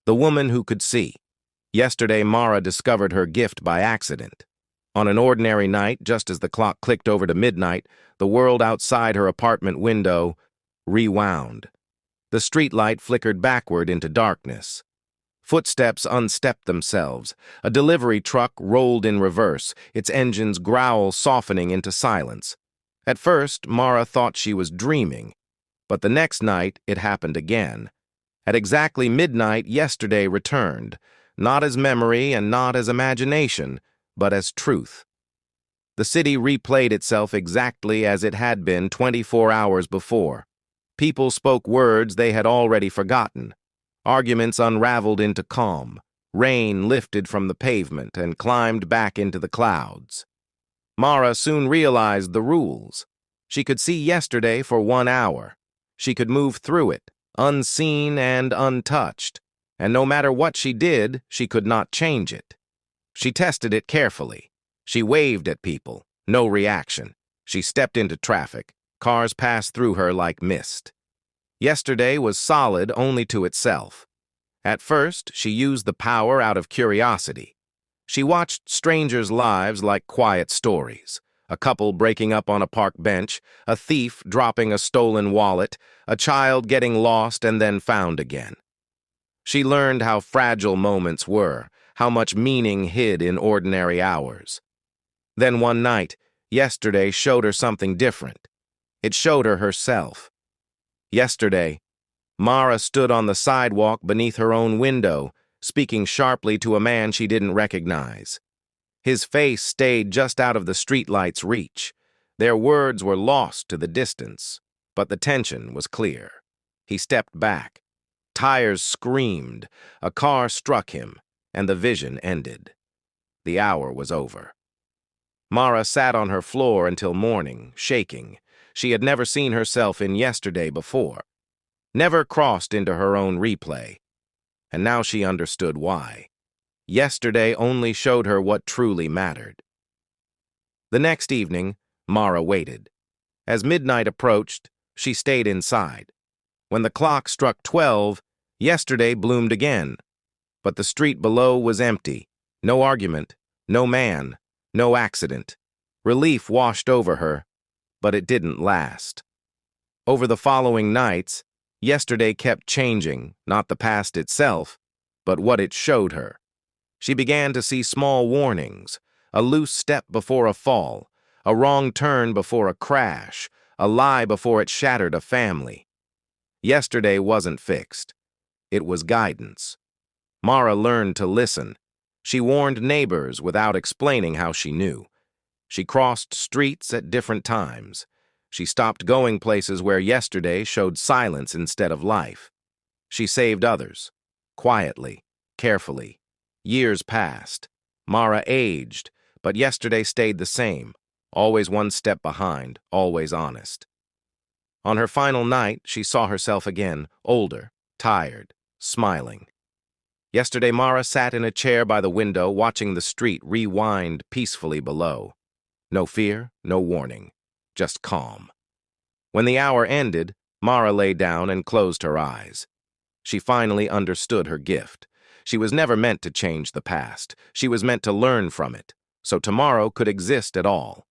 The woman who could see. Yesterday, Mara discovered her gift by accident. On an ordinary night, just as the clock clicked over to midnight, the world outside her apartment window rewound. The streetlight flickered backward into darkness. Footsteps unstepped themselves. A delivery truck rolled in reverse, its engine's growl softening into silence. At first, Mara thought she was dreaming, but the next night it happened again. At exactly midnight, yesterday returned, not as memory and not as imagination, but as truth. The city replayed itself exactly as it had been 24 hours before. People spoke words they had already forgotten. Arguments unraveled into calm. Rain lifted from the pavement and climbed back into the clouds. Mara soon realized the rules. She could see yesterday for 1 hour. She could move through it, unseen and untouched. And no matter what she did, she could not change it. She tested it carefully. She waved at people. No reaction. She stepped into traffic. Cars passed through her like mist. Yesterday was solid only to itself. At first, she used the power out of curiosity. She watched strangers' lives like quiet stories. A couple breaking up on a park bench, a thief dropping a stolen wallet, a child getting lost and then found again. She learned how fragile moments were, how much meaning hid in ordinary hours. Then one night, yesterday showed her something different. It showed her herself. Yesterday, Mara stood on the sidewalk beneath her own window, speaking sharply to a man she didn't recognize. His face stayed just out of the streetlight's reach. Their words were lost to the distance, but the tension was clear. He stepped back. Tires screamed. A car struck him, and the vision ended. The hour was over. Mara sat on her floor until morning, shaking. She had never seen herself in yesterday before, never crossed into her own replay. And now she understood why. Yesterday only showed her what truly mattered. The next evening, Mara waited. As midnight approached, she stayed inside. When the clock struck 12, yesterday bloomed again. But the street below was empty. No argument, no man, no accident. Relief washed over her, but it didn't last. Over the following nights, yesterday kept changing, not the past itself, but what it showed her. She began to see small warnings, a loose step before a fall, a wrong turn before a crash, a lie before it shattered a family. Yesterday wasn't fixed. It was guidance. Mara learned to listen. She warned neighbors without explaining how she knew. She crossed streets at different times. She stopped going places where yesterday showed silence instead of life. She saved others, quietly, carefully. Years passed. Mara aged, but yesterday stayed the same, always one step behind, always honest. On her final night, she saw herself again, older, tired, smiling. Yesterday, Mara sat in a chair by the window, watching the street rewind peacefully below. No fear, no warning, just calm. When the hour ended, Mara lay down and closed her eyes. She finally understood her gift. She was never meant to change the past. She was meant to learn from it, so tomorrow could exist at all.